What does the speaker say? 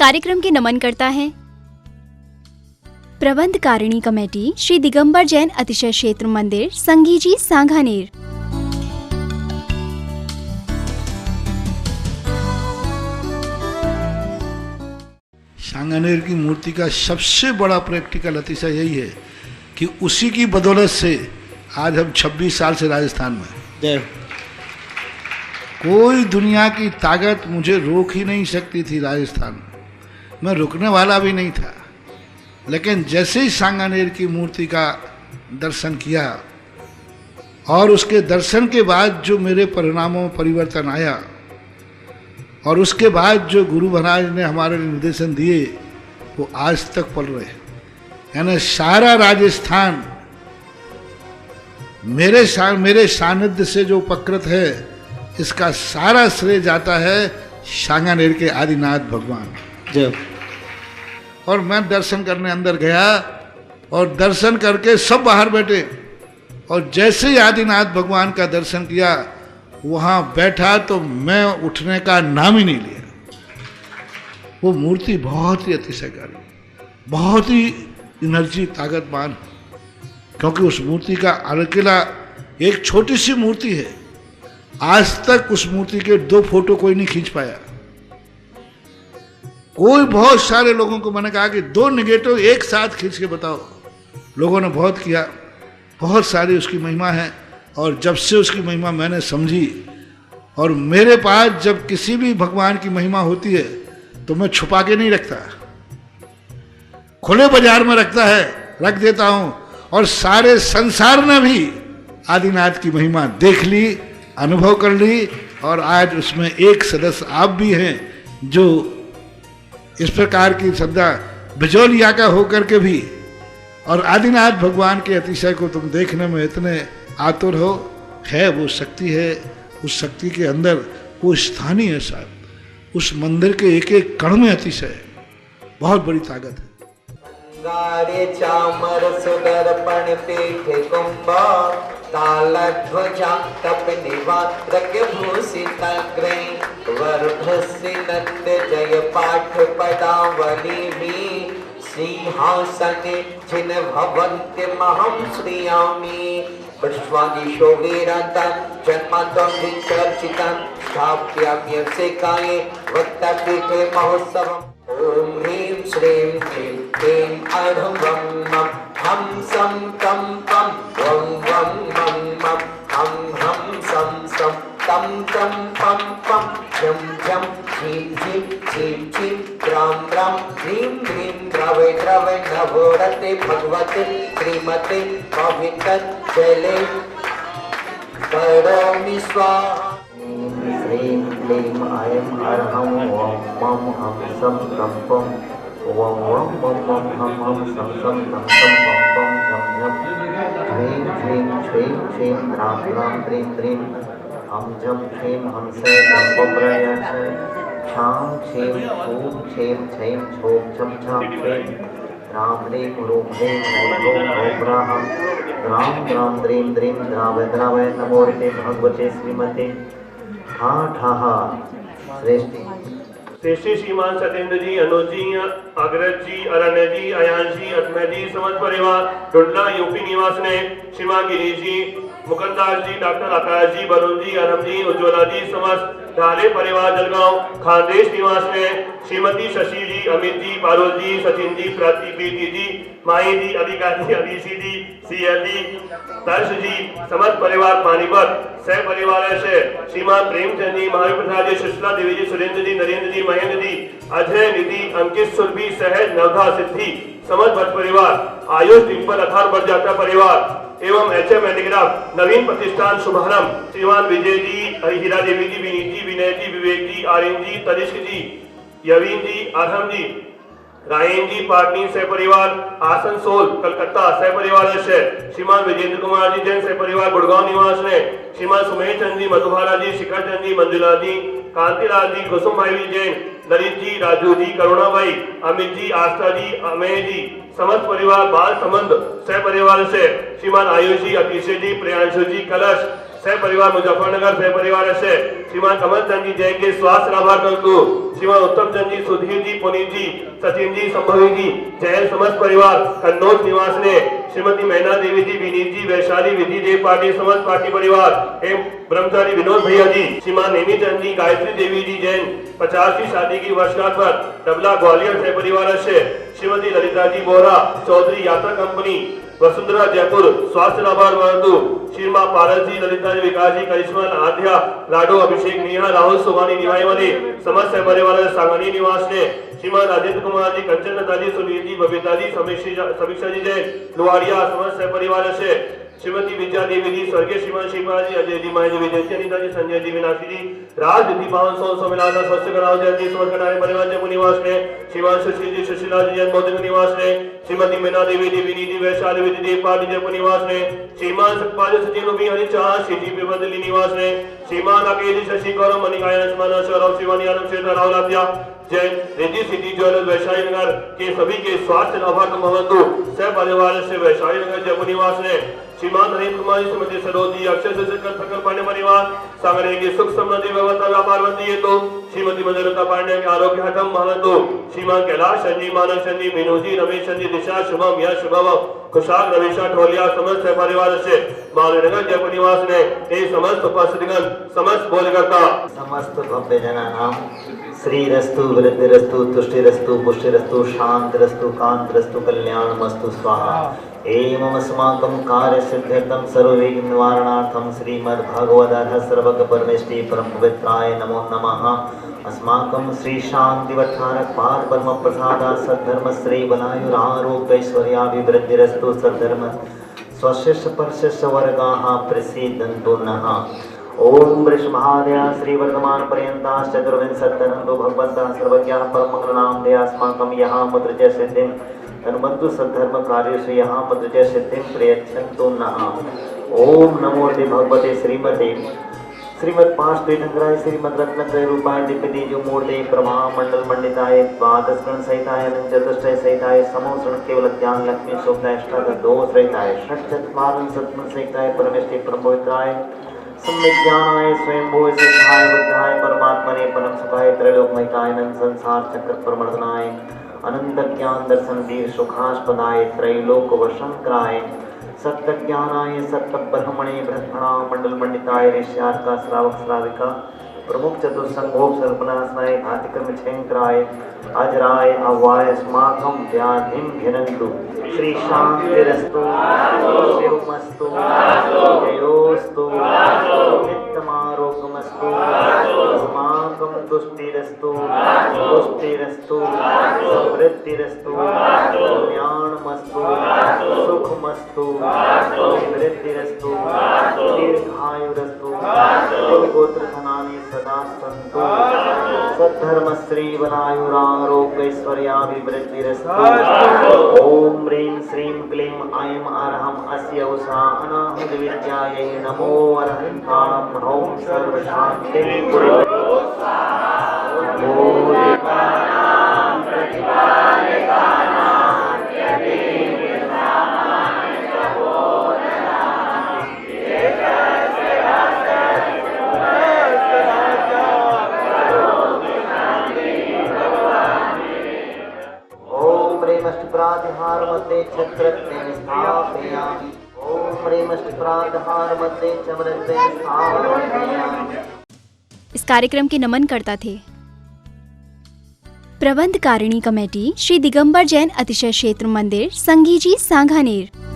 कार्यक्रम के नमन करता है प्रबंधकारिणी कमेटी श्री दिगंबर जैन अतिशय क्षेत्र मंदिर संगीजी सांगानेर। सांगानेर की मूर्ति का सबसे बड़ा प्रैक्टिकल अतिशय यही है कि उसी की बदौलत से आज हम 26 साल से राजस्थान में, कोई दुनिया की ताकत मुझे रोक ही नहीं सकती थी। राजस्थान में मैं रुकने वाला भी नहीं था, लेकिन जैसे ही सांगानेर की मूर्ति का दर्शन किया और उसके दर्शन के बाद जो मेरे परिणामों में परिवर्तन आया और उसके बाद जो गुरु महाराज ने हमारे निर्देशन दिए वो आज तक पल रहे हैं। यानी सारा राजस्थान मेरे सानिध्य से जो उपकृत है, इसका सारा श्रेय जाता है सांगानेर के आदिनाथ भगवान। जब और मैं दर्शन करने अंदर गया और दर्शन करके सब बाहर बैठे और जैसे ही आदिनाथ भगवान का दर्शन किया वहाँ बैठा तो मैं उठने का नाम ही नहीं लिया। वो मूर्ति बहुत ही अतिशयकारी, बहुत ही एनर्जी ताकतवान, क्योंकि उस मूर्ति का अकेला एक छोटी सी मूर्ति है। आज तक उस मूर्ति के 2 फोटो कोई नहीं खींच पाया। कोई बहुत सारे लोगों को मैंने कहा कि 2 नेगेटिव एक साथ खींच के बताओ। लोगों ने बहुत किया, बहुत सारी उसकी महिमा है। और जब से उसकी महिमा मैंने समझी, और मेरे पास जब किसी भी भगवान की महिमा होती है तो मैं छुपा के नहीं रखता, खुले बाजार में रख देता हूं। और सारे संसार ने भी आदिनाथ की महिमा देख ली, अनुभव कर ली, और आज उसमें एक सदस्य आप भी हैं जो इस प्रकार की श्रद्धा बिजौलिया का होकर के भी और आदिनाथ भगवान के अतिशय को तुम देखने में इतने आतुर हो। है वो शक्ति है, उस शक्ति के अंदर वो स्थानीय साथ, उस मंदिर के एक एक कण में अतिशय है, बहुत बड़ी ताकत है। गारे चामर सुदर्पण पीठ कुंभ ताल ध्वजा कप निवात्रक भूषित ग्रह वरभस्य नंद जय पाठ पदावली भी सिंहासने जिन भवन्ति महं श्रियामि विश्वादि शोभेरता जन्मात्म विचर्चितं स्थाप्याम्यसेकाये वक्तपीठे महोत्सवम्। ओम ह्रीं श्रीं क्लीं क्लीं अढं वं मं हं सं तं पं वं वं मं मं हं हं सं सं तं तं पं पं झं झं झीं झीं झीं झीं द्रां द्रां ह्रीं ह्रीं द्रवे द्रवे नवोरते भगवते श्रीमते पवित्र जले करोमि स्वाहा। श्रीं क्लीं ऐं अर्हं वं मं हं सं तं पं वं वं मं मं हं हं सं सं तं तं पं पं झं झं ह्रीं ह्रीं श्रीं श्रीं द्रां द्रां त्रीं त्रीं हम जम क्षेम हमसे बप्रयच छाम क्षेम छूम क्षेम छैम छोम छम छाम क्षेम राम ह्रीं ह्रूं ह्रीं ह्रूं ह्रूं राम राम द्रीं द्रीं द्रावय द्रावय नमोते भगवते श्रीमते ठा ठा श्रेष्ठी। श्री श्रीमान सत्येंद्र जी, अनुज जी, अग्रज जी, अरण्य जी, अयांश जी, अथमय जी, समस्त परिवार टुंडला यूपी निवास ने श्रीमान गिरीश जी, मुकुंदास जी, डॉक्टर आकाश जी, वरुण जी, अरम जी, उज्ज्वला जी, समस्त ढाले परिवार जलगांव खानदेश निवास में श्रीमती शशि जी, अमित जी, पारुल जी, सचिन जी, प्रीति जी, माही जी, अधिकारी जी, अभिषी जी, सीएल जी, तर्श जी, समस्त परिवार पानीपत सह परिवार से श्रीमान प्रेमचंद जी, महावीर प्रसाद जी, सुशीला देवी जी, सुरेंद्र जी, नरेंद्र जी, महेंद्र जी, अजय, निधि, अंकित, सुरभि, सहज, नवधा, सिद्धि, समस्त भट्ट परिवार, आयुष डिम्पल अथार बरजात्रा परिवार एवं एचएम हैंडीक्राफ्ट नवीन प्रतिष्ठान शुभारंभ श्रीमान विजय जी, हीरा देवी जी, विनीत जी, विनय जी, विवेक जी, आर्यन जी, तनिष्क जी, यवीन जी, अरहम जी, रायन जी, पाटनी सह परिवार आसनसोल कलकत्ता सह परिवार से श्रीमान विजेंद्र कुमार जी, जैन सह परिवार गुड़गांव निवास ने श्रीमान सुमेश चंद जी, मधुबाला जी, शिखर चंद जी, मंजुला जी, कांतिलाल जी, कुसुम भाई जैन, ललित जी, राजू जी, करुणा भाई, अमित जी, आस्था जी, अमेय जी, समस्त परिवार बाल संबंध सह परिवार से श्रीमान आयुष जी, अतिशय जी, प्रियांशु जी, कलश सह परिवार मुजफ्फरनगर सह परिवार से श्रीमान कमल चंद जी जैन के स्वास्थ्य लाभार्थी श्रीमान उत्तम चंद जी, सुधीर जी, पुनीत जी, सचिन जी, संभवी जी, जैन समस्त परिवार कन्नौज निवास ने श्रीमती मैना देवी जी, विनीत जी, वैशाली विधि देव पार्टी समस्त पार्टी परिवार एवं ब्रह्मचारी विनोद भैया जी, श्रीमान नेमी चंद जी, गायत्री देवी जी जैन 50वीं शादी की वर्षगांठ पर डबला ग्वालियर सह परिवार से श्रीमती ललिता जी बोरा, चौधरी यात्रा कंपनी वसुंधरा जयपुर स्वास्थ्य लाभार्थी श्रीमा पारस जी, ललिता जी, विकास जी, करिश्मा, आध्या, लाडो, अभिषेक, नेहा, राहुल, सुहानी, निवाईवाली समस्त परिवार सांगनी निवास ने श्रीमान राजेंद्र कुमार जी, कंचन लता जी, सुनील जी, बबीता जी, समीक्षा जी जैन लुवाड़िया समस्त परिवार से श्रीमती विद्या देवी जी, स्वर्गीय श्रीमान शिवपाल जी, अजय जी, माया जी, विजय जी, अनिता जी, संजय जी, मीनाक्षी जी, राज दीदी, पावन सोमिनाथ, स्वस्थ कराओ जयंती स्वर्गनारायण परिवार जयपुर निवास ने श्रीमान सुशील जी, सुशीला जी जैन बौद्ध निवास ने श्रीमती मीना देवी जी, विनीत जी, वैशाली विधि देव पार्टी जयपुर निवास ने श्रीमान सतपाल सचिन रूबी हरिचाह श्री बदली निवास ने श्रीमान अकेली शशि गौरव मणिकायन स्मरण सौरभ शिवानी आनंद क्षेत्र राहुल आद्या जैन रिद्धि सिद्धि ज्वेलर्स वैशाली नगर के सभी के स्वास्थ्य लाभार्थी महंतु सह परिवार से वैशाली नगर जयपुर निवास ने श्रीमान नरेंद्र कुमार जी, श्रीमती सरोज जी, अक्षय से थकर पांडे परिवार सागरे की सुख समृद्धि व्यवस्था व्यापार बनती है तो श्रीमती मंजलता पांडे के आरोग्य हतम महंतु श्रीमान कैलाश संजी, मानव संजी, मीनू जी, रमेश संजी, दिशा, शुभम, यश, शुभम, खुशाल, रविशा, ठोलिया समस्त परिवार से मालनगर जयपुर निवास ने ये समस्त उपस्थितगण समस्त बोलकर्ता समस्त भव्य जनानां श्रीरस्तु वृद्धिरस्तु तुष्टिरस्तु पुष्टिरस्तु शांतिरस्तु कांतिरस्तु कल्याणमस्तु स्वाहा। एवं अस्माकं कार्यसिद्ध्यर्थं सर्वविघ्न निवारणार्थं श्रीमद्भगवद्गीता सर्वज्ञ परमेष्टि परम पवित्राय नमो नमः। अस्माकं श्री शांतिवठारक पाद परम प्रसादा सद्धर्म श्री बलायुरारोग्य ऐश्वर्याभिवृद्धिरस्तु सद्धर्म स्वशिष्य परशिष्य वर्गाः प्रसीदन्तु नः। ओम वृषभादया श्री वर्तमान पर्यंता चतुर्विंशत्यनंतो भगवन्तः सर्वज्ञः परमंगलनाम दे अस्माकं यः मुद्रजय सिद्धिं तन्वन्तु सद्धर्म कार्येषु यः मुद्रजय सिद्धिं प्रयच्छन्तु नः। ओम नमो ते भगवते श्रीमते श्रीमद् पांच तीर्थंकराय श्रीमद् रत्नत्रय रूपाय दिव्य तेजो मूर्ते प्रभा मंडल मंडिताय द्वादश गण सहिताय चतुष्टय सहिताय समोसरण केवल ज्ञान लक्ष्मी शोभताय अष्टादश दोष रहिताय षट्चत्वारिंशत् सत्म सहिताय परमेष्टि परम पवित्राय सम्यक ज्ञानाय स्वयंभू सिद्धाय बुद्धाय परमात्मने परम सुखाय त्रैलोक्यमयताय अनंत संसार चक्र प्रमर्दनाय अनंत ज्ञान दर्शन वीर सुखास्पदाय त्रैलोक वशंकराय सत्य ज्ञानाय सत्य ब्रह्मणे ब्रह्मणा मंडल मंडिताय ऋष्यार का श्रावक श्राविका प्रमुख चतुर्संगोप सर्पनाशनाय घातिक्रम छेंकराय अजराय अवाय स्माकं व्याधिं घिनन्तु श्री शांतिरस्तु शिवमस्तु जयोस्तु नित्यमारोग्यमस्तु अस्माकं तुष्टिरस्तु पुष्टिरस्तु समृद्धिरस्तु कल्याणमस्तु सुखमस्तु समृद्धिरस्तु दीर्घायुरस्तु गोत्रधनानि सदा सन्तु सद्धर्म श्री बलायुरारोग्य ऐश्वर्याभिवृद्धिरस्तु। ओम ह्रीं श्रीं क्लीं ऐं अरहं अस्य उषा अनाहुत विद्यायै नमो अरहन्तां ह्रौं सर्वशान्तिं कुरु। प्रातहार मध्ये छत्रत्वेन स्थापयामि। ओम ह्रीं प्रातहार मध्ये चमरत्वेन स्थापयामि। इस कार्यक्रम के नमनकर्ता थे प्रबंधकारिणी कमेटी श्री दिगंबर जैन अतिशय क्षेत्र मंदिर संगीजी सांगानेर।